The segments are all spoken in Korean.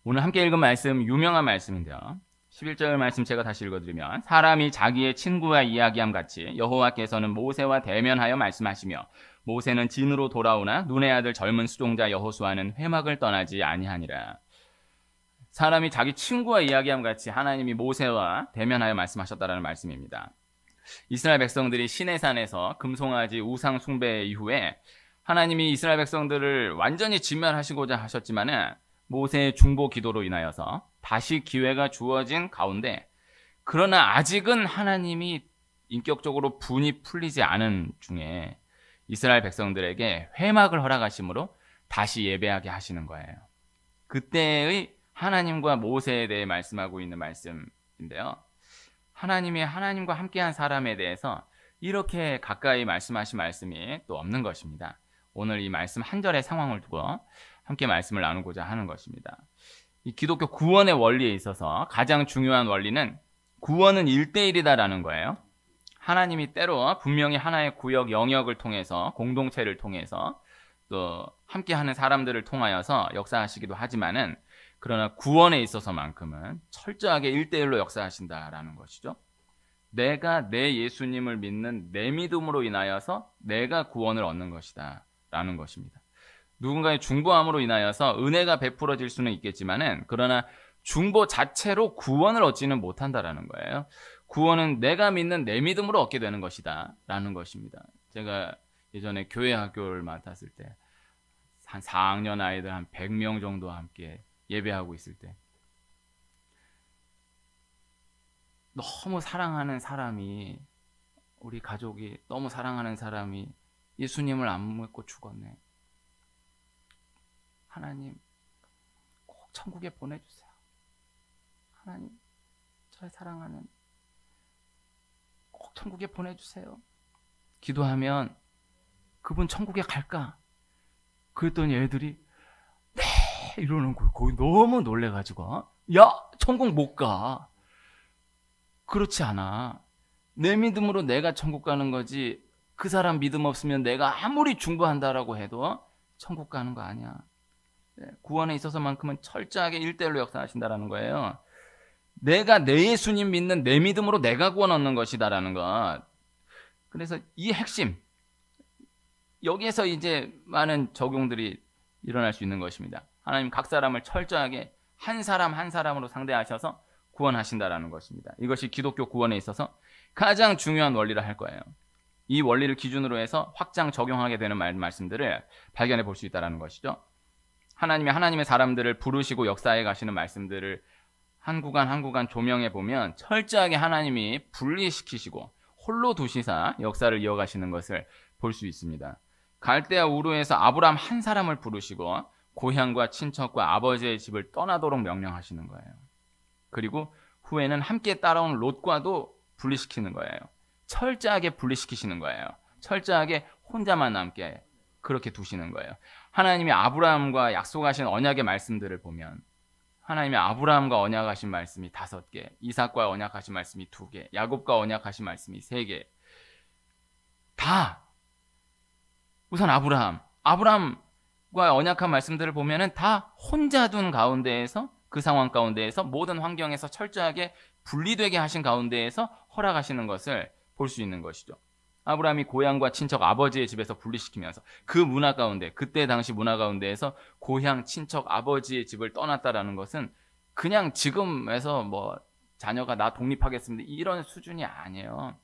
오늘 함께 읽은 말씀 유명한 말씀인데요. 11절 말씀 제가 다시 읽어드리면 사람이 자기의 친구와 이야기함 같이 여호와께서는 모세와 대면하여 말씀하시며 모세는 진으로 돌아오나 눈의 아들 젊은 수종자 여호수아는 회막을 떠나지 아니하니라. 사람이 자기 친구와 이야기함 같이 하나님이 모세와 대면하여 말씀하셨다라는 말씀입니다. 이스라엘 백성들이 시내산에서 금송아지 우상 숭배 이후에 하나님이 이스라엘 백성들을 완전히 진멸하시고자 하셨지만은 모세의 중보 기도로 인하여서 다시 기회가 주어진 가운데, 그러나 아직은 하나님이 인격적으로 분이 풀리지 않은 중에 이스라엘 백성들에게 회막을 허락하심으로 다시 예배하게 하시는 거예요. 그때의 하나님과 모세에 대해 말씀하고 있는 말씀인데요. 하나님이 하나님과 함께한 사람에 대해서 이렇게 가까이 말씀하신 말씀이 또 없는 것입니다. 오늘 이 말씀 한 절의 상황을 두고 함께 말씀을 나누고자 하는 것입니다. 이 기독교 구원의 원리에 있어서 가장 중요한 원리는 구원은 1대1이다라는 거예요. 하나님이 때로 분명히 하나의 구역, 영역을 통해서, 공동체를 통해서, 또 함께하는 사람들을 통하여서 역사하시기도 하지만은, 그러나 구원에 있어서만큼은 철저하게 1대1로 역사하신다라는 것이죠. 내가 내 예수님을 믿는 내 믿음으로 인하여서 내가 구원을 얻는 것이다 라는 것입니다. 누군가의 중보함으로 인하여서 은혜가 베풀어질 수는 있겠지만은, 그러나 중보 자체로 구원을 얻지는 못한다라는 거예요. 구원은 내가 믿는 내 믿음으로 얻게 되는 것이다 라는 것입니다. 제가 예전에 교회 학교를 맡았을 때 한 4학년 아이들 한 100명 정도 함께 예배하고 있을 때 너무 사랑하는 사람이, 우리 가족이 너무 사랑하는 사람이 예수님을 안 믿고 죽었네. 하나님 꼭 천국에 보내주세요. 하나님 저의 사랑하는 꼭 천국에 보내주세요. 기도하면 그분 천국에 갈까? 그랬더니 애들이 네 이러는 거예요. 거기 너무 놀래가지고 야 천국 못 가. 그렇지 않아. 내 믿음으로 내가 천국 가는 거지, 그 사람 믿음 없으면 내가 아무리 중보한다라고 해도 천국 가는 거 아니야. 구원에 있어서만큼은 철저하게 1대1로 역사하신다라는 거예요. 내가 내 예수님 믿는 내 믿음으로 내가 구원 얻는 것이다라는 것. 그래서 이 핵심, 여기에서 이제 많은 적용들이 일어날 수 있는 것입니다. 하나님 각 사람을 철저하게 한 사람 한 사람으로 상대하셔서 구원하신다라는 것입니다. 이것이 기독교 구원에 있어서 가장 중요한 원리라 할 거예요. 이 원리를 기준으로 해서 확장 적용하게 되는 말씀들을 발견해 볼 수 있다는 것이죠. 하나님이 하나님의 사람들을 부르시고 역사해 가시는 말씀들을 한 구간 한 구간 조명해 보면 철저하게 하나님이 분리시키시고 홀로 두시사 역사를 이어가시는 것을 볼 수 있습니다. 갈대아 우르에서 아브라함 한 사람을 부르시고 고향과 친척과 아버지의 집을 떠나도록 명령하시는 거예요. 그리고 후에는 함께 따라온 롯과도 분리시키는 거예요. 철저하게 분리시키시는 거예요. 철저하게 혼자만 남게 그렇게 두시는 거예요. 하나님이 아브라함과 약속하신 언약의 말씀들을 보면 하나님이 아브라함과 언약하신 말씀이 5개, 이삭과 언약하신 말씀이 2개, 야곱과 언약하신 말씀이 3개. 다 우선 아브라함과 언약한 말씀들을 보면은 다 혼자 둔 가운데에서, 그 상황 가운데에서, 모든 환경에서 철저하게 분리되게 하신 가운데에서 허락하시는 것을 볼 수 있는 것이죠. 아브라함이 고향과 친척 아버지의 집에서 분리시키면서 그 문화 가운데, 그때 당시 문화 가운데에서 고향, 친척, 아버지의 집을 떠났다라는 것은 그냥 지금에서 뭐 자녀가 나 독립하겠습니다 이런 수준이 아니에요.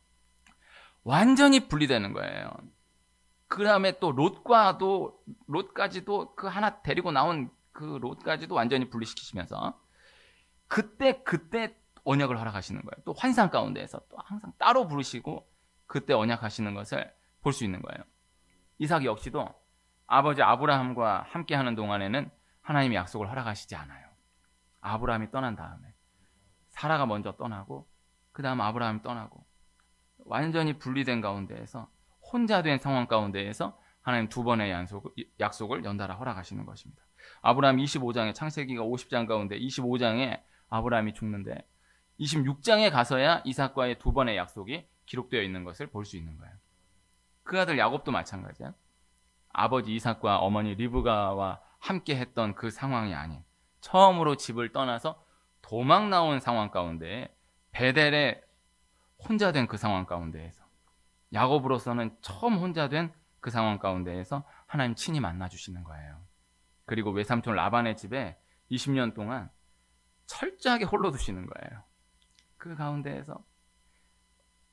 완전히 분리되는 거예요. 그 다음에 또 롯까지도 그 하나 데리고 나온 그 롯까지도 완전히 분리시키시면서 그때 언약을 허락하시는 거예요. 또 환상 가운데에서 또 항상 따로 부르시고 그때 언약하시는 것을 볼 수 있는 거예요. 이삭 역시도 아버지 아브라함과 함께하는 동안에는 하나님이 약속을 허락하시지 않아요. 아브라함이 떠난 다음에 사라가 먼저 떠나고 그 다음 아브라함이 떠나고 완전히 분리된 가운데에서, 혼자 된 상황 가운데에서 하나님 2번의 약속을 연달아 허락하시는 것입니다. 아브라함 25장에, 창세기가 50장 가운데 25장에 아브라함이 죽는데 26장에 가서야 이삭과의 2번의 약속이 기록되어 있는 것을 볼 수 있는 거예요. 그 아들 야곱도 마찬가지야. 아버지 이삭과 어머니 리브가와 함께 했던 그 상황이 아닌 처음으로 집을 떠나서 도망 나온 상황 가운데 베델에 혼자 된 그 상황 가운데에서 야곱으로서는 처음 혼자 된 그 상황 가운데에서 하나님 친히 만나 주시는 거예요. 그리고 외삼촌 라반의 집에 20년 동안 철저하게 홀로 두시는 거예요. 그 가운데에서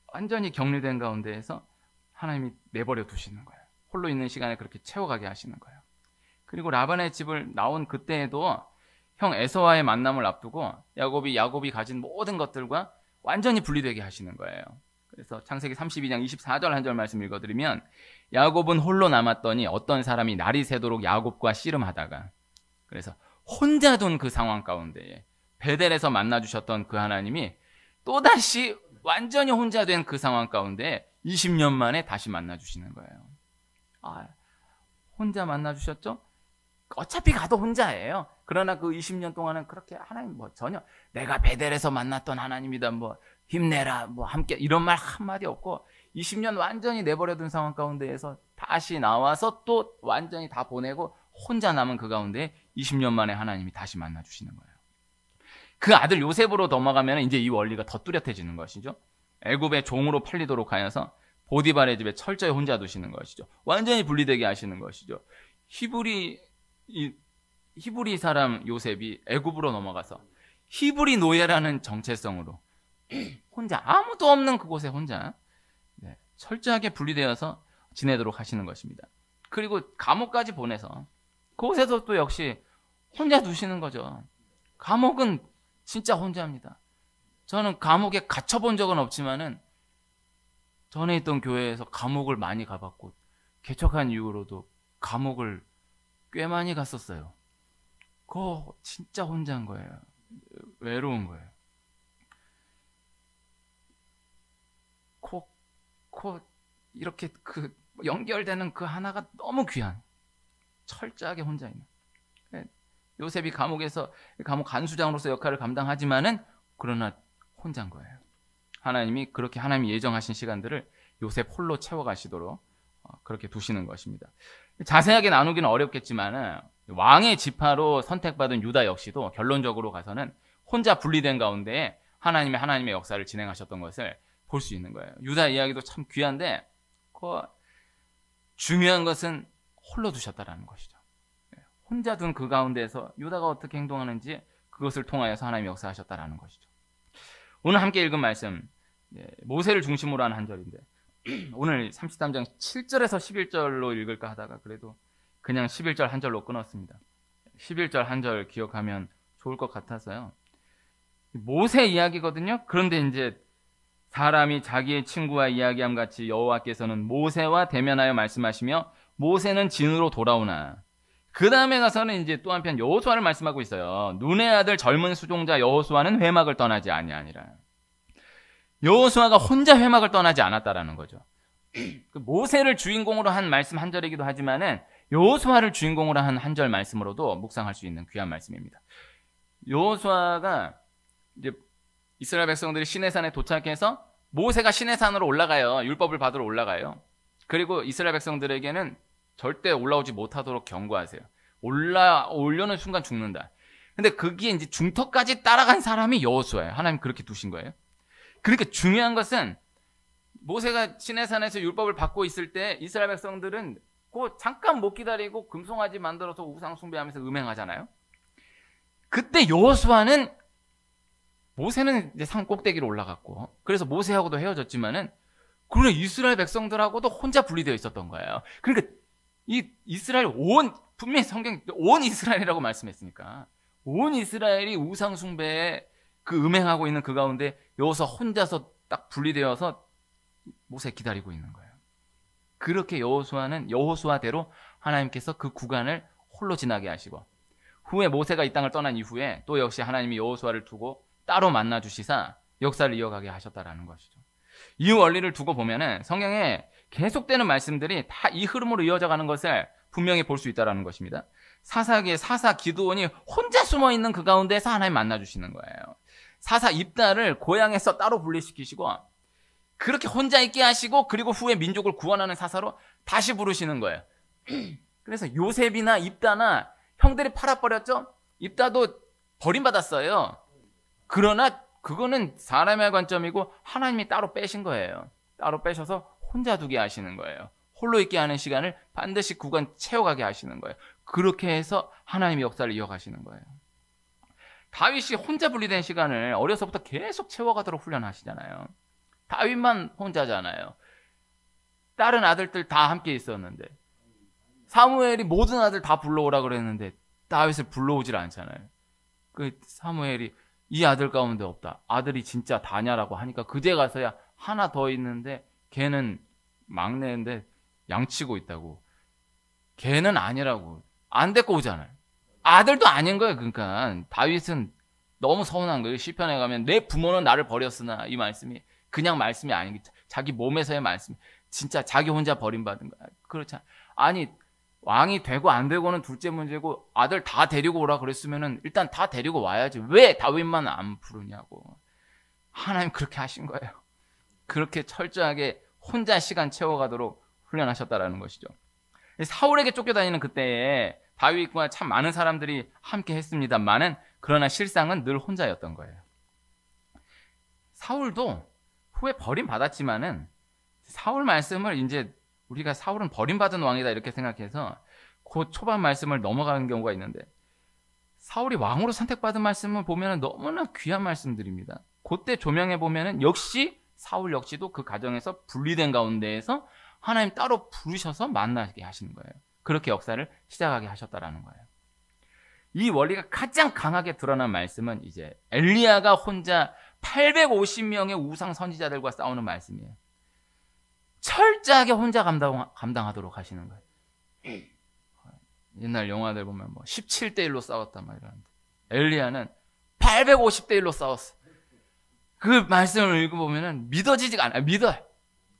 완전히 격리된 가운데에서 하나님이 내버려 두시는 거예요. 홀로 있는 시간에 그렇게 채워가게 하시는 거예요. 그리고 라반의 집을 나온 그때에도 형 에서와의 만남을 앞두고 야곱이 가진 모든 것들과 완전히 분리되게 하시는 거예요. 그래서 창세기 32장 24절 한 절 말씀 읽어드리면 야곱은 홀로 남았더니 어떤 사람이 날이 새도록 야곱과 씨름하다가, 그래서 혼자 둔 그 상황 가운데에 베델에서 만나주셨던 그 하나님이 또다시 완전히 혼자 된 그 상황 가운데 20년 만에 다시 만나주시는 거예요. 혼자 만나주셨죠? 어차피 가도 혼자예요. 그러나 그 20년 동안은 그렇게 하나님 전혀 내가 베델에서 만났던 하나님이다, 힘내라, 함께 이런 말 한마디 없고 20년 완전히 내버려둔 상황 가운데에서 다시 나와서 또 완전히 다 보내고 혼자 남은 그 가운데 20년 만에 하나님이 다시 만나주시는 거예요. 그 아들 요셉으로 넘어가면 이제 이 원리가 더 뚜렷해지는 것이죠. 애굽의 종으로 팔리도록 하여서 보디발의 집에 철저히 혼자 두시는 것이죠. 완전히 분리되게 하시는 것이죠. 히브리 사람 요셉이 애굽으로 넘어가서 히브리 노예라는 정체성으로 혼자, 아무도 없는 그곳에 혼자 철저하게 분리되어서 지내도록 하시는 것입니다. 그리고 감옥까지 보내서 그곳에서 또 역시 혼자 두시는 거죠. 감옥은 진짜 혼자입니다. 저는 감옥에 갇혀본 적은 없지만은 전에 있던 교회에서 감옥을 많이 가봤고 개척한 이후로도 감옥을 꽤 많이 갔었어요. 그거 진짜 혼자인 거예요. 외로운 거예요. 이렇게 연결되는 그 하나가 너무 귀한, 철저하게 혼자 있는. 요셉이 감옥에서 감옥 간수장으로서 역할을 감당하지만은 그러나 혼자인 거예요. 하나님이 그렇게 하나님이 예정하신 시간들을 요셉 홀로 채워가시도록 그렇게 두시는 것입니다. 자세하게 나누기는 어렵겠지만은 왕의 지파로 선택받은 유다 역시도 결론적으로 가서는 혼자 분리된 가운데 하나님의 역사를 진행하셨던 것을 볼 수 있는 거예요. 유다 이야기도 참 귀한데 중요한 것은 홀로 두셨다라는 것이죠. 혼자 둔 그 가운데에서 유다가 어떻게 행동하는지 그것을 통하여서 하나님이 역사하셨다라는 것이죠. 오늘 함께 읽은 말씀, 모세를 중심으로 하는 한 절인데 오늘 33장 7절에서 11절로 읽을까 하다가 그래도 그냥 11절 한 절로 끊었습니다. 11절 한 절 기억하면 좋을 것 같아서요. 모세 이야기거든요. 그런데 이제 사람이 자기의 친구와 이야기함 같이 여호와께서는 모세와 대면하여 말씀하시며 모세는 진으로 돌아오나, 그 다음에 가서는 이제 또 한편 여호수아를 말씀하고 있어요. 눈의 아들 젊은 수종자 여호수아는 회막을 떠나지 아니하니라. 여호수아가 혼자 회막을 떠나지 않았다라는 거죠. 모세를 주인공으로 한 말씀 한 절이기도 하지만은 여호수아를 주인공으로 한 한 절 말씀으로도 묵상할 수 있는 귀한 말씀입니다. 여호수아가 이제 이스라엘 백성들이 시내산에 도착해서 모세가 시내산으로 올라가요. 율법을 받으러 올라가요. 그리고 이스라엘 백성들에게는 절대 올라오지 못하도록 경고하세요. 올려는 순간 죽는다. 근데 거기에 이제 중턱까지 따라간 사람이 여호수아예요. 하나님 그렇게 두신 거예요. 그러니까 중요한 것은 모세가 시내산에서 율법을 받고 있을 때 이스라엘 백성들은 그 잠깐 못 기다리고 금송아지 만들어서 우상 숭배하면서 음행하잖아요. 그때 여호수아는, 모세는 이제 산 꼭대기로 올라갔고 그래서 모세하고도 헤어졌지만은 그러나 이스라엘 백성들하고도 혼자 분리되어 있었던 거예요. 그러니까 이 이스라엘 분명히 성경 온 이스라엘이라고 말씀했으니까 온 이스라엘이 우상 숭배에 그 음행하고 있는 그 가운데 여호수아 혼자서 딱 분리되어서 모세 기다리고 있는 거예요. 그렇게 여호수아는 여호수아대로 하나님께서 그 구간을 홀로 지나게 하시고, 후에 모세가 이 땅을 떠난 이후에 또 역시 하나님이 여호수아를 두고 따로 만나 주시사 역사를 이어가게 하셨다라는 것이죠. 이 원리를 두고 보면은 성경에 계속되는 말씀들이 다 이 흐름으로 이어져 가는 것을 분명히 볼 수 있다라는 것입니다. 사사기의 사사 기드온이 혼자 숨어 있는 그 가운데서 하나님 만나 주시는 거예요. 사사 입다를 고향에서 따로 분리시키시고 그렇게 혼자 있게 하시고 그리고 후에 민족을 구원하는 사사로 다시 부르시는 거예요. 그래서 요셉이나 입다나 형들이 팔아버렸죠. 입다도 버림받았어요. 그러나 그거는 사람의 관점이고 하나님이 따로 빼신 거예요. 따로 빼셔서 혼자 두게 하시는 거예요. 홀로 있게 하는 시간을 반드시 구간 채워가게 하시는 거예요. 그렇게 해서 하나님의 역사를 이어가시는 거예요. 다윗이 혼자 분리된 시간을 어려서부터 계속 채워가도록 훈련하시잖아요. 다윗만 혼자잖아요. 다른 아들들 다 함께 있었는데 사무엘이 모든 아들 다 불러오라 그랬는데 다윗을 불러오질 않잖아요. 그 사무엘이 이 아들 가운데 없다. 아들이 진짜 다냐라고 하니까 그제 가서야 하나 더 있는데 걔는 막내인데 양치고 있다고. 걔는 아니라고. 안 데리고 오잖아요. 아들도 아닌 거예요. 그러니까 다윗은 너무 서운한 거예요. 시편에 가면 내 부모는 나를 버렸으나 이 말씀이 그냥 말씀이 아니고 자기 몸에서의 말씀. 진짜 자기 혼자 버림받은 거야. 그렇지. 아니 왕이 되고 안 되고는 둘째 문제고 아들 다 데리고 오라 그랬으면은 일단 다 데리고 와야지. 왜 다윗만 안 부르냐고. 하나님 그렇게 하신 거예요. 그렇게 철저하게 혼자 시간 채워가도록 훈련하셨다라는 것이죠. 사울에게 쫓겨다니는 그때에 다윗과 참 많은 사람들이 함께 했습니다만은 그러나 실상은 늘 혼자였던 거예요. 사울도 후에 버림받았지만은 사울 말씀을 이제 우리가 사울은 버림받은 왕이다 이렇게 생각해서 그 초반 말씀을 넘어가는 경우가 있는데 사울이 왕으로 선택받은 말씀을 보면 너무나 귀한 말씀들입니다. 그때 조명해 보면 역시 사울 역시도 그 가정에서 분리된 가운데에서 하나님 따로 부르셔서 만나게 하시는 거예요. 그렇게 역사를 시작하게 하셨다라는 거예요. 이 원리가 가장 강하게 드러난 말씀은 이제 엘리야가 혼자 850명의 우상 선지자들과 싸우는 말씀이에요. 철저하게 혼자 감당하도록 하시는 거예요. 옛날 영화들 보면 뭐 17대 1로 싸웠다 막 이러는데 엘리야는 850대 1로 싸웠어. 그 말씀을 읽어보면 믿어지지가 않아요.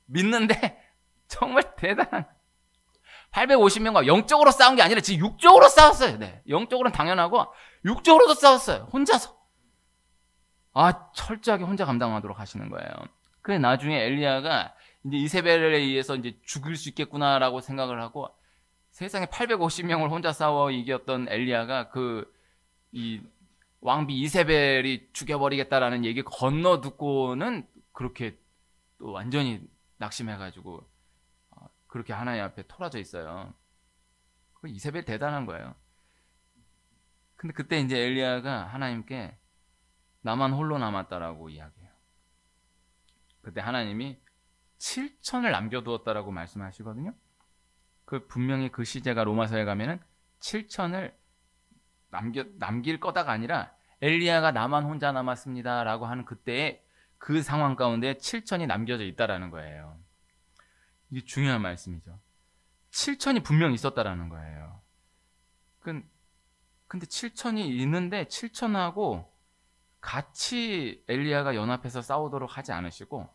믿는데 정말 대단한 850명과 영적으로 싸운 게 아니라 지금 육적으로 싸웠어요. 네. 영적으로는 당연하고 육적으로도 싸웠어요. 혼자서. 철저하게 혼자 감당하도록 하시는 거예요. 그래 나중에 엘리야가 이제 이세벨에 의해서 이제 죽일 수 있겠구나라고 생각을 하고 세상에 850명을 혼자 싸워 이겼던 엘리야가 이 왕비 이세벨이 죽여버리겠다라는 얘기 건너 듣고는 그렇게 또 완전히 낙심해가지고 그렇게 하나님 앞에 토라져 있어요. 이세벨 대단한 거예요. 근데 그때 이제 엘리야가 하나님께 나만 홀로 남았다라고 이야기해요. 그때 하나님이 7천을 남겨두었다라고 말씀하시거든요. 분명히 그 시제가 로마서에 가면은 7천을 남길 거다가 아니라 엘리야가 나만 혼자 남았습니다라고 하는 그때의 그 상황 가운데 7천이 남겨져 있다라는 거예요. 이게 중요한 말씀이죠. 7천이 분명 있었다라는 거예요. 근데 7천이 있는데 7천하고 같이 엘리야가 연합해서 싸우도록 하지 않으시고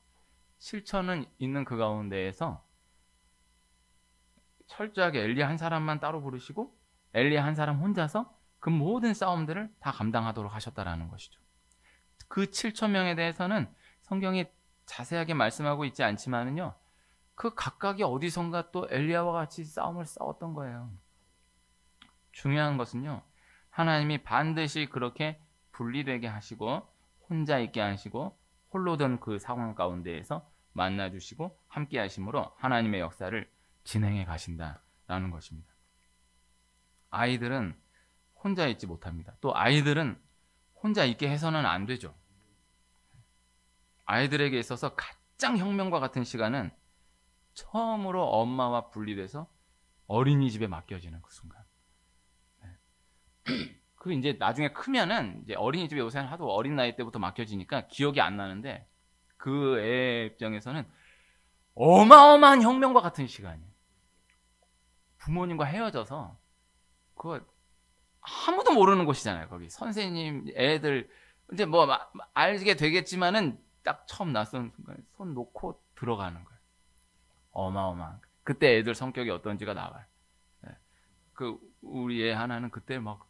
7천은 있는 그 가운데에서 철저하게 엘리야 한 사람만 따로 부르시고 엘리야 한 사람 혼자서 그 모든 싸움들을 다 감당하도록 하셨다라는 것이죠. 그 7천 명에 대해서는 성경이 자세하게 말씀하고 있지 않지만은요. 그 각각이 어디선가 또 엘리야와 같이 싸움을 싸웠던 거예요. 중요한 것은요. 하나님이 반드시 그렇게 분리되게 하시고 혼자 있게 하시고 홀로던 그 상황 가운데에서 만나주시고 함께 하심으로 하나님의 역사를 진행해 가신다라는 것입니다. 아이들은 혼자 있지 못합니다. 또 아이들은 혼자 있게 해서는 안 되죠. 아이들에게 있어서 가장 혁명과 같은 시간은 처음으로 엄마와 분리돼서 어린이집에 맡겨지는 그 순간. 그 이제 나중에 크면은 이제 어린이집에 요새는 하도 어린 나이 때부터 맡겨지니까 기억이 안 나는데 그 애 입장에서는 어마어마한 혁명과 같은 시간이에요. 부모님과 헤어져서 그거 아무도 모르는 곳이잖아요. 거기 선생님, 애들 이제 뭐 알게 되겠지만은 딱 처음 낯선 순간에 손 놓고 들어가는 거예요. 어마어마한. 그때 애들 성격이 어떤지가 나와요. 우리 애 하나는 그때 막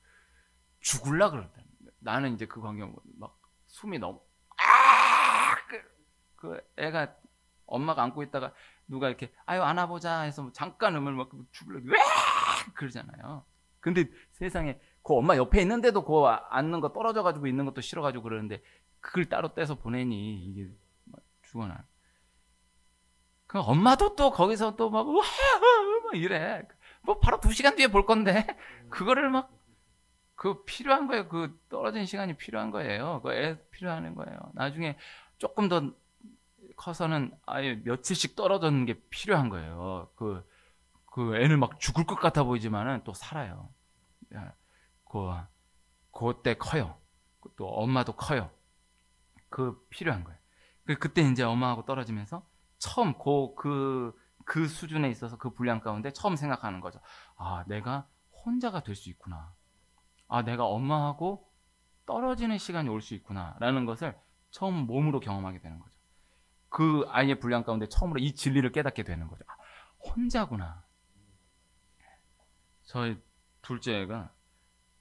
죽을라 그러더라고요. 나는 이제 그 광경 막 숨이 너무 그 애가 엄마가 안고 있다가 누가 이렇게 아유 안아보자 해서 잠깐 음을 막 죽을라 그러잖아요. 근데 세상에 그 엄마 옆에 있는데도 그 앉는 거 떨어져가지고 있는 것도 싫어가지고 그러는데 그걸 따로 떼서 보내니 이게 죽어나. 그 엄마도 또 거기서 또 막 이래. 뭐 바로 2시간 뒤에 볼 건데 그거를 막 그 필요한 거예요. 그 떨어진 시간이 필요한 거예요. 그 애 필요한 거예요. 나중에 조금 더 커서는 아예 며칠씩 떨어졌는 게 필요한 거예요. 그 애는 막 죽을 것 같아 보이지만은 또 살아요. 그때 커요. 또 엄마도 커요. 그 필요한 거예요. 그때 이제 엄마하고 떨어지면서 처음 그 수준에 있어서 그 분량 가운데 처음 생각하는 거죠. 아, 내가 혼자가 될 수 있구나. 아, 내가 엄마하고 떨어지는 시간이 올 수 있구나. 라는 것을 처음 몸으로 경험하게 되는 거죠. 그 아이의 분량 가운데 처음으로 이 진리를 깨닫게 되는 거죠. 아, 혼자구나. 저희 둘째가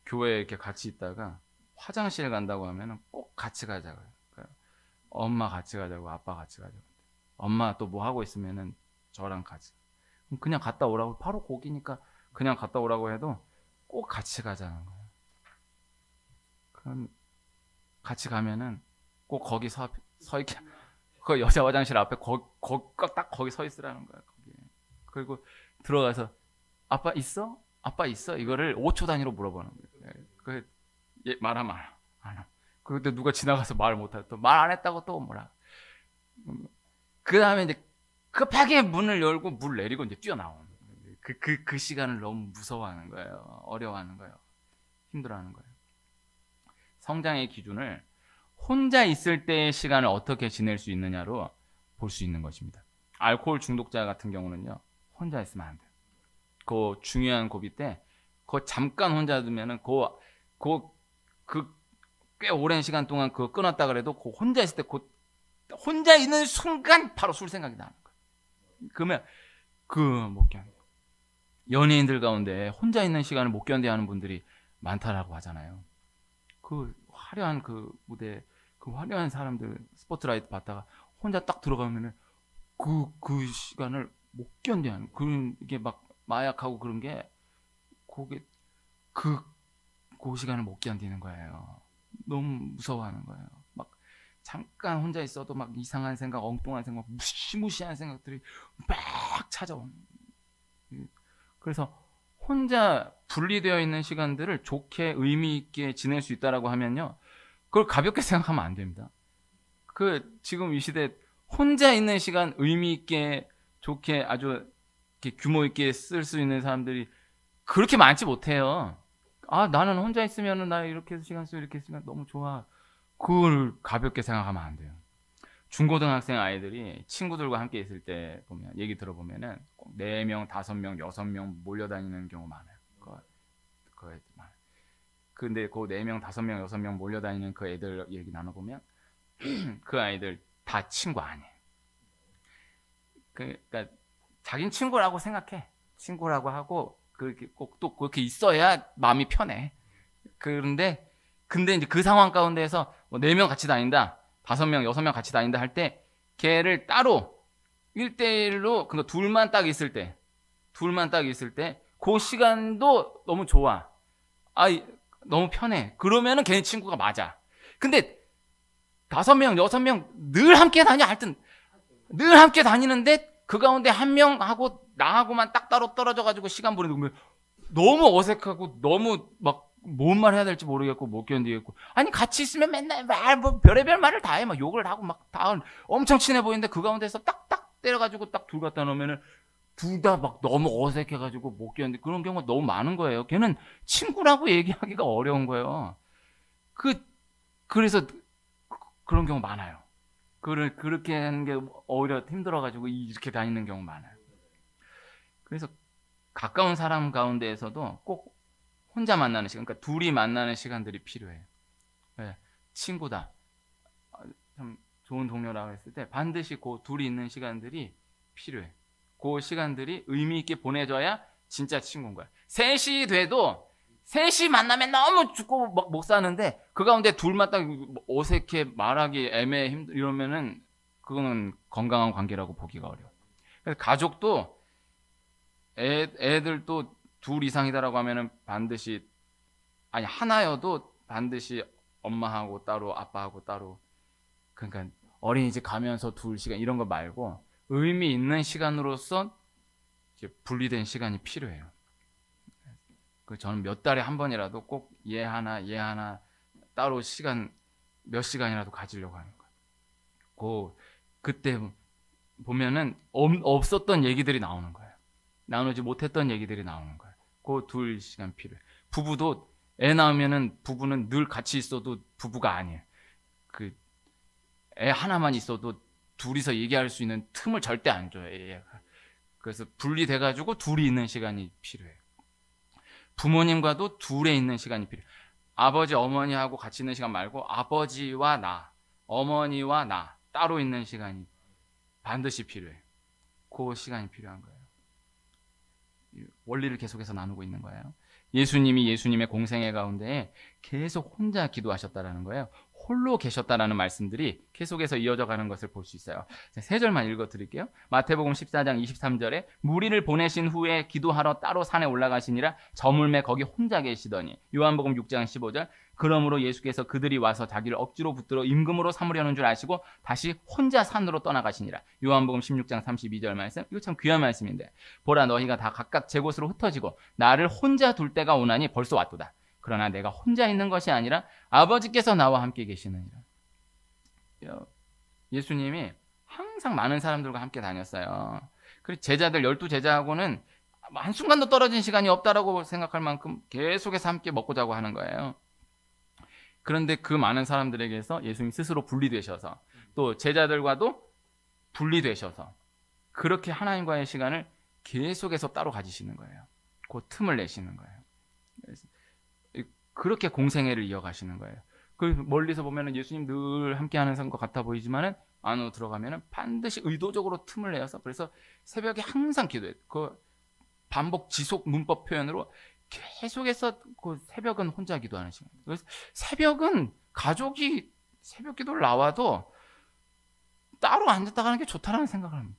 교회에 이렇게 같이 있다가 화장실 간다고 하면 꼭 같이 가자고요. 엄마 같이 가자고, 아빠 같이 가자고. 엄마 또 뭐 하고 있으면은 저랑 같이. 그냥 갔다 오라고, 바로 거기니까 그냥 갔다 오라고 해도 꼭 같이 가자는 거예요. 그럼 같이 가면은 꼭 거기 서 있게, 그 여자 화장실 앞에 딱 거기 서 있으라는 거예요. 거기. 그리고 들어가서 아빠 있어? 아빠 있어? 이거를 5초 단위로 물어보는 거예요. 말하면 안 하. 그때 누가 지나가서 말 못하고 또 말 안 했다고 또 뭐라. 그 다음에 이제 급하게 문을 열고 물 내리고 이제 뛰어나오는 거예요. 그 시간을 너무 무서워하는 거예요. 어려워하는 거예요. 힘들어하는 거예요. 성장의 기준을 혼자 있을 때의 시간을 어떻게 지낼 수 있느냐로 볼 수 있는 것입니다. 알코올 중독자 같은 경우는요, 혼자 있으면 안 돼요. 그 중요한 고비 때, 그 잠깐 혼자 두면은 꽤 오랜 시간 동안 그거 끊었다 그래도 그 혼자 있을 때, 혼자 있는 순간 바로 술 생각이 나는 거예요. 그러면 못 견뎌. 연예인들 가운데 혼자 있는 시간을 못 견뎌하는 분들이 많다라고 하잖아요. 그 화려한 그 무대, 그 화려한 사람들 스포트라이트 받다가 혼자 딱 들어가면은 그 시간을 못 견뎌하는, 그게 막 마약하고 그런 게 그 시간을 못 견디는 거예요. 너무 무서워하는 거예요. 막 잠깐 혼자 있어도 막 이상한 생각, 엉뚱한 생각, 무시무시한 생각들이 막 찾아오는. 그래서 혼자 분리되어 있는 시간들을 좋게 의미 있게 지낼 수 있다라고 하면요, 그걸 가볍게 생각하면 안 됩니다. 지금 이 시대 혼자 있는 시간 의미 있게 좋게 아주 이렇게 규모 있게 쓸 수 있는 사람들이 그렇게 많지 못해요. 아, 나는 혼자 있으면은 나 이렇게 해서 시간 쓰고 이렇게 쓰면 너무 좋아. 그걸 가볍게 생각하면 안 돼요. 중고등학생 아이들이 친구들과 함께 있을 때 보면, 얘기 들어보면은 꼭 4명, 5명, 6명 몰려다니는 경우 많아요. 그 애들 많아요. 근데 그 4명, 5명, 6명 몰려다니는 그 애들 얘기 나눠보면 그 아이들 다 친구 아니에요. 그러니까 자기는 친구라고 생각해. 친구라고 하고 그렇게 꼭 또 그렇게 있어야 마음이 편해. 근데 이제 그 상황 가운데에서 뭐 4명 같이 다닌다, 5명, 6명 같이 다닌다 할 때 걔를 따로 1대1로 그러니까 둘만 딱 있을 때 그 시간도 너무 좋아. 너무 편해. 그러면은 걔네 친구가 맞아. 근데 5명, 6명 늘 함께 다녀. 하여튼 늘 함께 다니는데 그 가운데 한 명하고 나하고만 딱 따로 떨어져가지고 시간 보내는 거 너무 어색하고 너무 막 뭔 말 해야 될지 모르겠고 못 견디겠고. 아니 같이 있으면 맨날 뭐 별의별 말을 다 해. 막 욕을 하고 막 다 엄청 친해 보이는데 그 가운데서 딱딱 때려가지고 딱 둘 갖다 놓으면은 둘 다 막 너무 어색해가지고 못 견디. 그런 경우가 너무 많은 거예요. 걔는 친구라고 얘기하기가 어려운 거예요. 그래서 그런 경우 많아요. 그렇게 하는 게 오히려 힘들어가지고 이렇게 다니는 경우 많아요. 그래서 가까운 사람 가운데에서도 꼭 혼자 만나는 시간, 그러니까 둘이 만나는 시간들이 필요해요. 네, 친구다, 좀 좋은 동료라고 했을 때 반드시 그 둘이 있는 시간들이 필요해. 그 시간들이 의미 있게 보내줘야 진짜 친구인 거야. 셋이 돼도 셋이 만나면 너무 죽고 막 못 사는데 그 가운데 둘만 딱 어색해, 말하기 애매해, 이러면은 그거는 건강한 관계라고 보기가 어려워. 그래서 가족도 애들도 둘 이상이다라고 하면은 반드시 아니 하나여도 반드시 엄마하고 따로 아빠하고 따로, 그러니까 어린이집 가면서 2시간 이런 거 말고 의미 있는 시간으로서 이제 분리된 시간이 필요해요. 그 저는 몇 달에 한 번이라도 꼭 얘 하나 따로 시간 몇 시간이라도 가지려고 하는 거예요. 그때 보면은 없었던 얘기들이 나오는 거예요. 나누지 못했던 얘기들이 나오는 거예요. 그 2시간 필요해요. 부부도 애 낳으면은 부부는 늘 같이 있어도 부부가 아니에요. 그 애 하나만 있어도 둘이서 얘기할 수 있는 틈을 절대 안 줘요, 얘가. 그래서 분리돼가지고 둘이 있는 시간이 필요해요. 부모님과도 둘에 있는 시간이 필요해요. 아버지, 어머니하고 같이 있는 시간 말고 아버지와 나, 어머니와 나 따로 있는 시간이 반드시 필요해요. 그 시간이 필요한 거예요. 원리를 계속해서 나누고 있는 거예요. 예수님이 예수님의 공생애 가운데 계속 혼자 기도하셨다라는 거예요. 홀로 계셨다라는 말씀들이 계속해서 이어져 가는 것을 볼 수 있어요. 3절만 읽어드릴게요. 마태복음 14장 23절에 무리를 보내신 후에 기도하러 따로 산에 올라가시니라 저물매 거기 혼자 계시더니, 요한복음 6장 15절 그러므로 예수께서 그들이 와서 자기를 억지로 붙들어 임금으로 삼으려는 줄 아시고 다시 혼자 산으로 떠나가시니라. 요한복음 16장 32절 말씀, 이거 참 귀한 말씀인데, 보라 너희가 다 각각 제 곳으로 흩어지고 나를 혼자 둘 때가 오나니 벌써 왔도다. 그러나 내가 혼자 있는 것이 아니라 아버지께서 나와 함께 계시느니라. 예수님이 항상 많은 사람들과 함께 다녔어요. 그리고 제자들 12제자하고는 한순간도 떨어진 시간이 없다라고 생각할 만큼 계속해서 함께 먹고 자고 하는 거예요. 그런데 그 많은 사람들에게서 예수님 스스로 분리되셔서 또 제자들과도 분리되셔서 그렇게 하나님과의 시간을 계속해서 따로 가지시는 거예요. 그 틈을 내시는 거예요. 그래서 그렇게 공생애를 이어가시는 거예요. 그 멀리서 보면은 예수님 늘 함께하는 것 같아 보이지만은 안으로 들어가면은 반드시 의도적으로 틈을 내어서, 그래서 새벽에 항상 기도해요. 그 반복 지속 문법 표현으로 계속해서 그 새벽은 혼자 기도하는 시간. 그래서 새벽은 가족이 새벽 기도를 나와도 따로 앉았다 가는 게 좋다라는 생각을 합니다.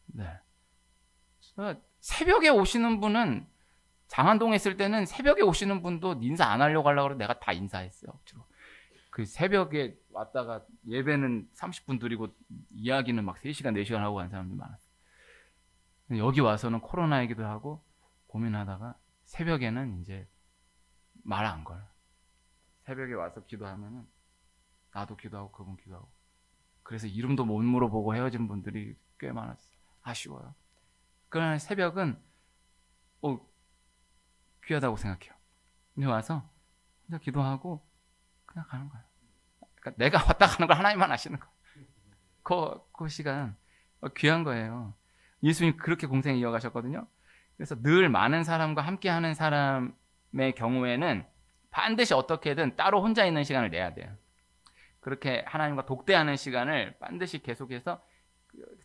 네. 새벽에 오시는 분은, 장안동에 있을 때는 새벽에 오시는 분도 인사 안 하려고 하려고 그러고 내가 다 인사했어요. 억지로. 그 새벽에 왔다가 예배는 30분 드리고 이야기는 막 3시간, 4시간 하고 간 사람들 많았어요. 여기 와서는 코로나이기도 하고 고민하다가 새벽에는 이제 말 안 걸. 새벽에 와서 기도하면은 나도 기도하고 그분 기도하고. 그래서 이름도 못 물어보고 헤어진 분들이 꽤 많았어요. 아쉬워요. 그러나 새벽은 귀하다고 생각해요. 근데 와서 혼자 기도하고 그냥 가는 거예요. 그러니까 내가 왔다 가는 걸 하나님만 아시는 거예요. 그 시간 귀한 거예요. 예수님 그렇게 공생 이어가셨거든요. 그래서 늘 많은 사람과 함께하는 사람의 경우에는 반드시 어떻게든 따로 혼자 있는 시간을 내야 돼요. 그렇게 하나님과 독대하는 시간을 반드시 계속해서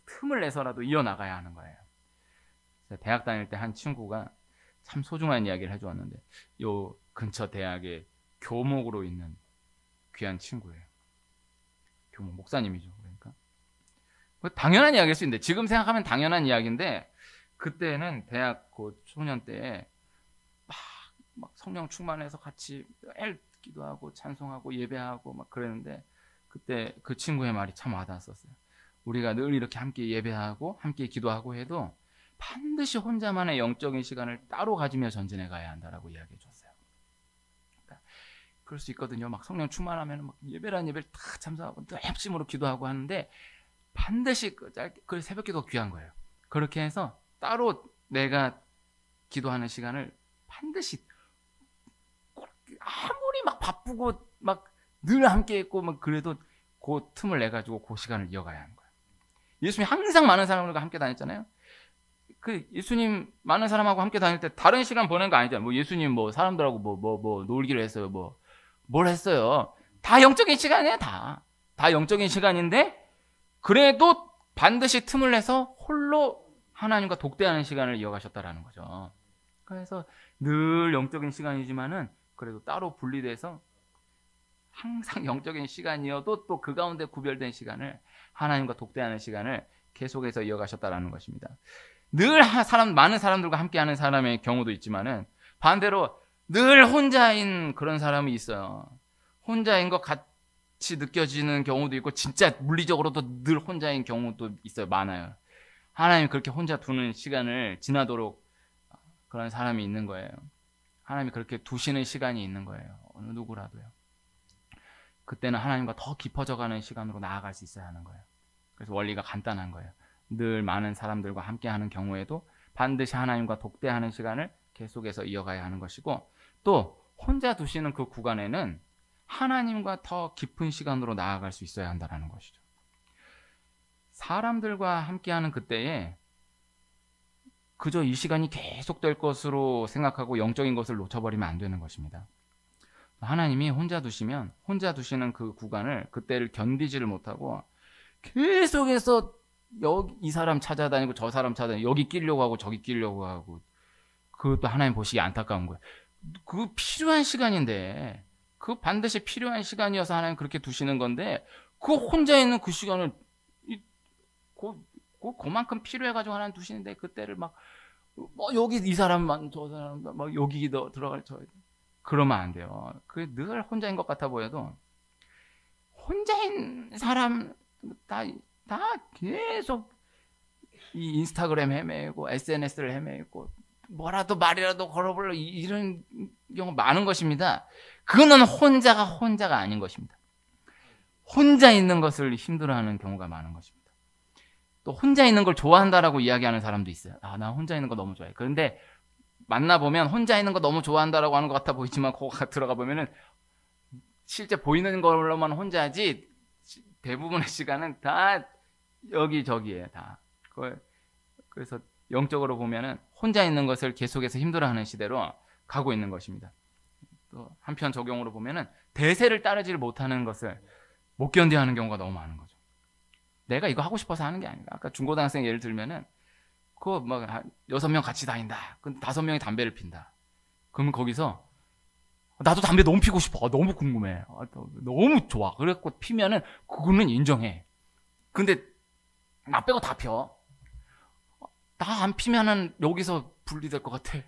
틈을 내서라도 이어나가야 하는 거예요. 대학 다닐 때 한 친구가 참 소중한 이야기를 해주었는데, 요 근처 대학에 교목으로 있는 귀한 친구예요. 교목 목사님이죠. 그러니까 당연한 이야기일 수 있는데, 지금 생각하면 당연한 이야기인데, 그때는 대학 그 초년 때에 막 성령 충만해서 같이 매일 기도하고 찬송하고 예배하고 막 그랬는데, 그때 그 친구의 말이 참 와닿았었어요. 우리가 늘 이렇게 함께 예배하고 함께 기도하고 해도 반드시 혼자만의 영적인 시간을 따로 가지며 전진해 가야 한다라고 이야기해 줬어요. 그러니까 그럴 수 있거든요. 막 성령 충만하면 막 예배란 예배를 다 참석하고 늘 핵심으로 기도하고 하는데, 반드시 그 새벽 기도가 귀한 거예요. 그렇게 해서 따로 내가 기도하는 시간을 반드시, 아무리 막 바쁘고 막 늘 함께 있고 막 그래도 그 틈을 내 가지고 그 시간을 이어가야 하는 거예요. 예수님이 항상 많은 사람들과 함께 다녔잖아요. 그 예수님 많은 사람하고 함께 다닐 때 다른 시간 보낸 거 아니잖아요. 뭐 예수님 뭐 사람들하고 뭐 놀기로 했어요. 뭘 했어요. 다 영적인 시간이에요. 다 영적인 시간인데, 그래도 반드시 틈을 내서 홀로 하나님과 독대하는 시간을 이어가셨다라는 거죠. 그래서 늘 영적인 시간이지만은 그래도 따로 분리돼서 항상 영적인 시간이어도 또 그 가운데 구별된 시간을, 하나님과 독대하는 시간을 계속해서 이어가셨다라는 것입니다. 늘 많은 사람들과 함께하는 사람의 경우도 있지만은 반대로 늘 혼자인 그런 사람이 있어요. 혼자인 것 같이 느껴지는 경우도 있고 진짜 물리적으로도 늘 혼자인 경우도 있어요. 많아요. 하나님이 그렇게 혼자 두는 시간을 지나도록 그런 사람이 있는 거예요. 하나님이 그렇게 두시는 시간이 있는 거예요. 어느 누구라도요. 그때는 하나님과 더 깊어져가는 시간으로 나아갈 수 있어야 하는 거예요. 그래서 원리가 간단한 거예요. 늘 많은 사람들과 함께하는 경우에도 반드시 하나님과 독대하는 시간을 계속해서 이어가야 하는 것이고, 또 혼자 두시는 그 구간에는 하나님과 더 깊은 시간으로 나아갈 수 있어야 한다는 것이죠. 사람들과 함께하는 그때에 그저 이 시간이 계속될 것으로 생각하고 영적인 것을 놓쳐버리면 안 되는 것입니다. 하나님이 혼자 두시면 혼자 두시는 그 구간을, 그때를 견디지를 못하고 계속해서 여기 이 사람 찾아다니고 저 사람 찾아다니고 여기 끼려고 하고 저기 끼려고 하고, 그것도 하나님 보시기 안타까운 거예요. 그 필요한 시간인데, 그 반드시 필요한 시간이어서 하나님 그렇게 두시는 건데, 그 혼자 있는 그 시간을 그만큼 필요해가지고 하나님 두시는데, 그때를 막 여기 이 사람만 저 사람 막 여기 들어갈 저, 그러면 안 돼요. 그 늘 혼자인 것 같아 보여도 혼자인 사람 다 계속 이 인스타그램 헤매고 SNS를 헤매고 뭐라도 말이라도 걸어보려 이런 경우 많은 것입니다. 그거는 혼자가 아닌 것입니다. 혼자 있는 것을 힘들어하는 경우가 많은 것입니다. 또 혼자 있는 걸 좋아한다라고 이야기하는 사람도 있어요. 나 혼자 있는 거 너무 좋아해. 그런데 만나보면 혼자 있는 거 너무 좋아한다라고 하는 것 같아 보이지만, 거기 들어가 보면은 실제 보이는 걸로만 혼자지 대부분의 시간은 다 여기저기에 다. 그래서 영적으로 보면은 혼자 있는 것을 계속해서 힘들어하는 시대로 가고 있는 것입니다. 또 한편 적용으로 보면은 대세를 따르지를 못하는 것을 못 견뎌하는 경우가 너무 많은 거죠. 내가 이거 하고 싶어서 하는 게 아니라, 아까 중고등학생 예를 들면은 그거 막 6명 같이 다닌다. 그럼 5명이 담배를 핀다. 그러면 거기서 나도 담배 너무 피고 싶어. 너무 궁금해. 너무 좋아. 그래갖고 피면은 그거는 인정해. 근데 나 빼고 다 펴. 나 안 피면은 여기서 분리될 것 같아.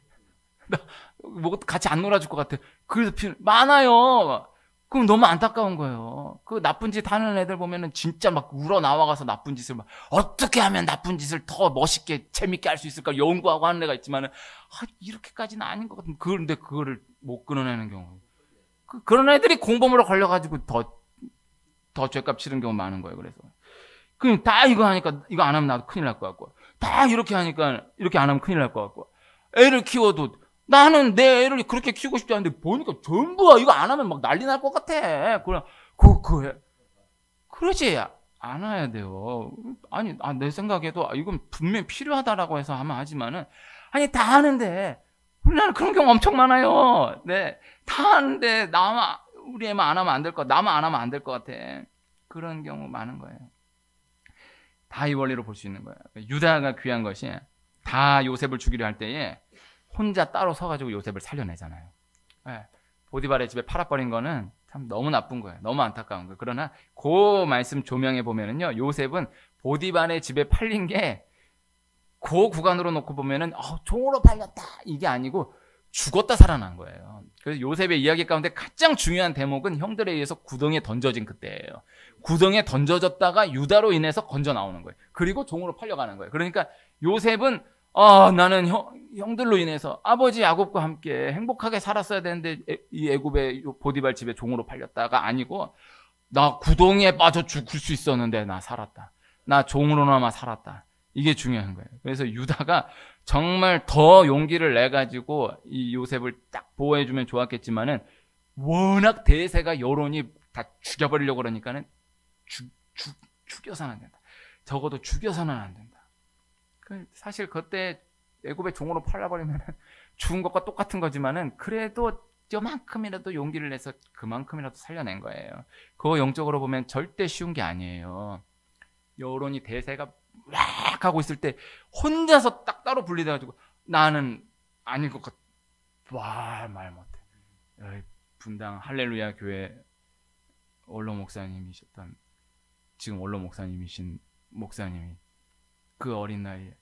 나 뭐 같이 안 놀아줄 것 같아. 그래서 많아요. 그럼 너무 안타까운 거예요. 그 나쁜 짓 하는 애들 보면은 진짜 막 우러 나와가서 나쁜 짓을 막 어떻게 하면 나쁜 짓을 더 멋있게 재밌게 할 수 있을까 연구하고 하는 애가 있지만은 이렇게까지는 아닌 것 같은데, 그런데 그거를 못 끊어내는 경우. 그런 애들이 공범으로 걸려가지고 더 죄값 치른 경우 많은 거예요. 그래서 그럼 다 이거 하니까 이거 안 하면 나도 큰일 날 것 같고, 다 이렇게 하니까 이렇게 안 하면 큰일 날 것 같고, 애를 키워도 나는 내 애를 그렇게 키우고 싶지 않은데 보니까 전부 이거 안 하면 막 난리 날 것 같아. 그러지 않아야 돼요. 아니, 내 생각에도 이건 분명히 필요하다라고 해서 하면 하지만은, 아니, 다 하는데, 우리나라 그런 경우 엄청 많아요. 네. 다 하는데, 우리 애만 안 하면 안 될 것 같아. 나만 안 하면 안 될 것 같아. 그런 경우 많은 거예요. 다 이 원리로 볼 수 있는 거예요. 유다가 귀한 것이, 다 요셉을 죽이려 할 때에 혼자 따로 서가지고 요셉을 살려내잖아요. 네. 보디발의 집에 팔아버린 거는 참 너무 나쁜 거예요. 너무 안타까운 거예요. 그러나 그 말씀 조명해 보면은요, 요셉은 보디발의 집에 팔린 게 그 구간으로 놓고 보면은 종으로 팔렸다 이게 아니고 죽었다 살아난 거예요. 그래서 요셉의 이야기 가운데 가장 중요한 대목은 형들에 의해서 구덩이에 던져진 그때예요. 구덩이에 던져졌다가 유다로 인해서 건져 나오는 거예요. 그리고 종으로 팔려가는 거예요. 그러니까 요셉은 나는 형들로 인해서 아버지 야곱과 함께 행복하게 살았어야 되는데 이 애굽의 보디발 집에 종으로 팔렸다가 아니고, 나 구덩이에 빠져 죽을 수 있었는데 나 살았다. 나 종으로나마 살았다. 이게 중요한 거예요. 그래서 유다가 정말 더 용기를 내가지고 이 요셉을 딱 보호해주면 좋았겠지만은, 워낙 대세가 여론이 다 죽여버리려고 그러니까는 죽여서는 안 된다. 적어도 죽여서는 안 된다. 사실 그때 애굽의 종으로 팔아버리면 죽은 것과 똑같은 거지만은, 그래도 요만큼이라도 용기를 내서 그만큼이라도 살려낸 거예요. 그거 영적으로 보면 절대 쉬운 게 아니에요. 여론이 대세가 막 하고 있을 때 혼자서 딱 따로 분리돼가지고 나는 아닌 것 같아. 말 못해. 분당 할렐루야 교회 원로 목사님이셨던, 지금 원로 목사님이신 목사님이 그 어린 나이에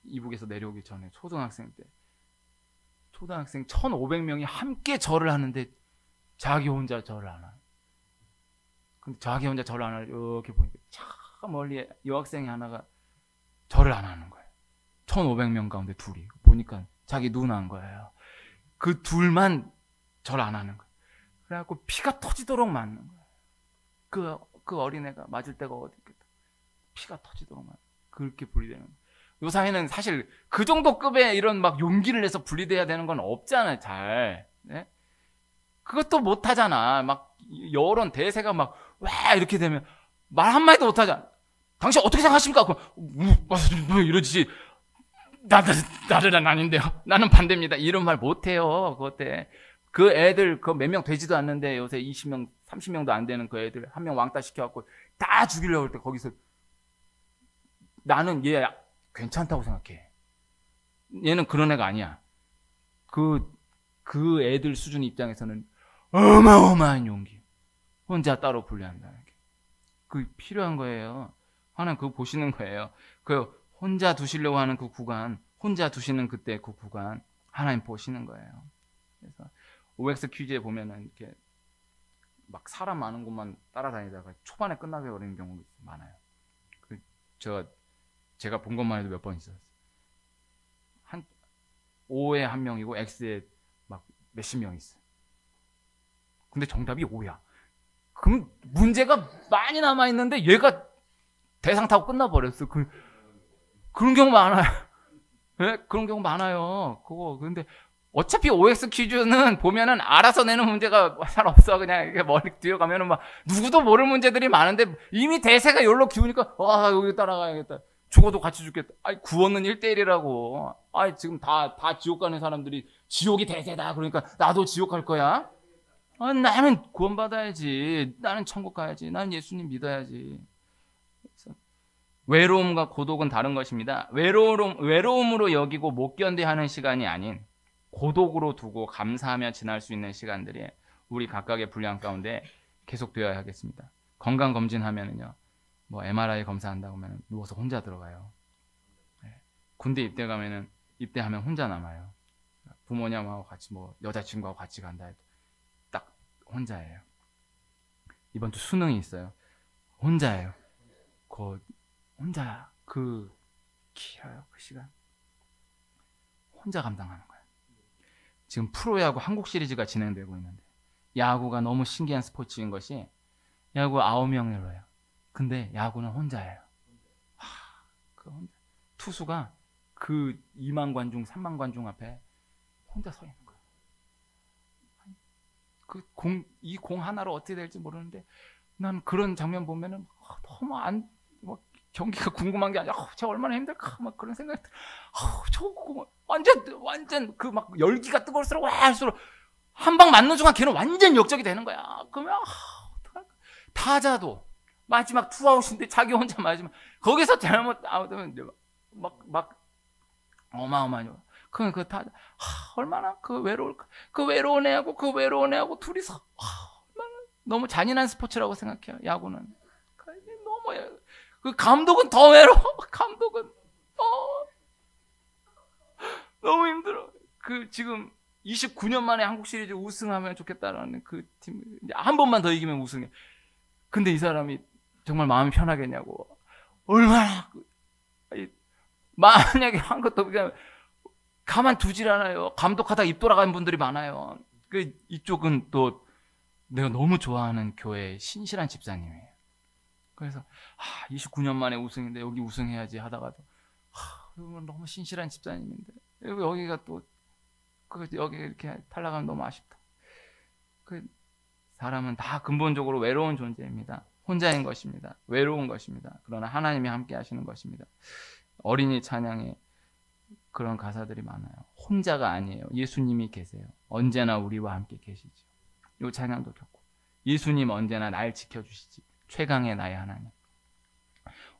이북에서 내려오기 전에 초등학생 때 초등학생 1,500명이 함께 절을 하는데 자기 혼자 절을 안 하는. 근데 자기 혼자 절을 안 하는, 이렇게 보니까 저 멀리 여학생이 하나가 절을 안 하는 거예요. 1,500명 가운데 둘이. 보니까 자기 누나인 거예요. 그 둘만 절 안 하는 거예요. 그래갖고 피가 터지도록 맞는 거예요. 그 어린애가 맞을 데가 어디 있겠다. 피가 터지도록 맞는 거예요. 그렇게 분리되는 거예요. 요 사회는 사실 그 정도 급의 이런 막 용기를 내서 분리돼야 되는 건 없잖아요, 잘. 네? 그것도 못 하잖아. 막 여론 대세가 막 와 이렇게 되면 말 한마디도 못 하잖아. 당신 어떻게 생각하십니까? 뭐 이러지. 나는 아닌데요. 나는 반대입니다. 이런 말 못 해요. 그것 때. 그 애들 그 몇 명 되지도 않는데 요새 20명, 30명도 안 되는 그 애들 한 명 왕따 시켜갖고 다 죽이려고 할 때 거기서 나는 얘 괜찮다고 생각해. 얘는 그런 애가 아니야. 그 애들 수준 입장에서는 어마어마한 용기. 혼자 따로 분리한다는 게. 그 필요한 거예요. 하나님 그거 보시는 거예요. 그 혼자 두시려고 하는 그 구간, 혼자 두시는 그때 그 구간 하나님 보시는 거예요. 그래서 OX 퀴즈에 보면은 이렇게 막 사람 많은 곳만 따라다니다가 초반에 끝나게 버리는 경우가 많아요. 제가 본 것만 해도 몇 번 있었어요. 한 O에 한 명이고 X에 막 몇십 명 있어요. 근데 정답이 O야. 그럼 문제가 많이 남아 있는데 얘가 대상 타고 끝나버렸어. 그런 경우 많아요. 네? 그런 경우 많아요. 근데 어차피 OX 퀴즈는 보면은 알아서 내는 문제가 잘 없어. 그냥 이렇게 머리 뒤에 가면은 막 누구도 모를 문제들이 많은데 이미 대세가 여기로 기우니까 여기 따라가야겠다. 죽어도 같이 죽겠다. 구원은 1대1이라고. 지금 다 지옥 가는 사람들이 지옥이 대세다. 그러니까 나도 지옥 갈 거야. 나는 구원받아야지. 나는 천국 가야지. 나는 예수님 믿어야지. 그래서 외로움과 고독은 다른 것입니다. 외로움으로 여기고 못 견뎌하는 시간이 아닌 고독으로 두고 감사하며 지날 수 있는 시간들이 우리 각각의 분량 가운데 계속되어야 하겠습니다. 건강검진하면은요, 뭐 MRI 검사한다고 하면 누워서 혼자 들어가요. 네. 군대 입대하면 혼자 남아요. 부모님하고 같이 뭐 여자친구하고 같이 간다 해도 딱 혼자예요. 이번 주 수능이 있어요. 혼자예요. 혼자 길어요. 그 시간. 혼자 감당하는 거예요. 지금 프로야구 한국 시리즈가 진행되고 있는데 야구가 너무 신기한 스포츠인 것이 야구 9명으로 해요. 근데 야구는 혼자예요. 혼자. 투수가 그 2만 관중, 3만 관중 앞에 혼자 서 있는 거예요. 이 공 하나로 어떻게 될지 모르는데 난 그런 장면 보면은 너무 경기가 궁금한 게 아니라 쟤 얼마나 힘들까 막 그런 생각이 들어. 저거 완전 그 막 열기가 뜨거울수록 할수록 한 방 맞는 순간 걔는 완전 역적이 되는 거야. 그러면 타자도 마지막 투아웃인데 자기 혼자 맞으면 거기서 잘못 아웃하면 막 어마어마해요. 그 타자 얼마나 외로울까. 외로운 애하고 둘이서 얼마나 너무 잔인한 스포츠라고 생각해요. 야구는 너무 감독은 더 외로워. 감독은 너무 힘들어. 지금 29년 만에 한국 시리즈 우승하면 좋겠다라는 그 팀 이제 한 번만 더 이기면 우승해. 근데 이 사람이 정말 마음이 편하겠냐고. 얼마나 만약에 한 것도 그냥 가만 두질 않아요. 감독하다 입 돌아가는 분들이 많아요. 이쪽은 또 내가 너무 좋아하는 교회의 신실한 집사님이에요. 그래서 29년 만에 우승인데 여기 우승해야지 하다가도 너무 신실한 집사님인데 여기가 또 여기 이렇게 탈락하면 너무 아쉽다. 사람은 다 근본적으로 외로운 존재입니다. 혼자인 것입니다. 외로운 것입니다. 그러나 하나님이 함께 하시는 것입니다. 어린이 찬양에 그런 가사들이 많아요. 혼자가 아니에요. 예수님이 계세요. 언제나 우리와 함께 계시죠. 이 찬양도 좋고 예수님 언제나 날 지켜주시지. 최강의 나의 하나님.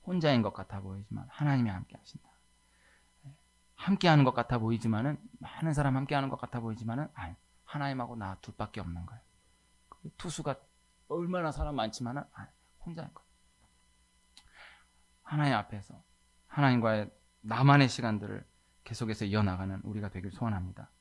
혼자인 것 같아 보이지만 하나님이 함께 하신다. 함께하는 것 같아 보이지만은 많은 사람 함께하는 것 같아 보이지만은 하나님하고 나 둘밖에 없는 거예요. 투수가 얼마나 사람 많지만은 혼자인 거예요. 하나님 앞에서 하나님과의 나만의 시간들을 계속해서 이어나가는 우리가 되길 소원합니다.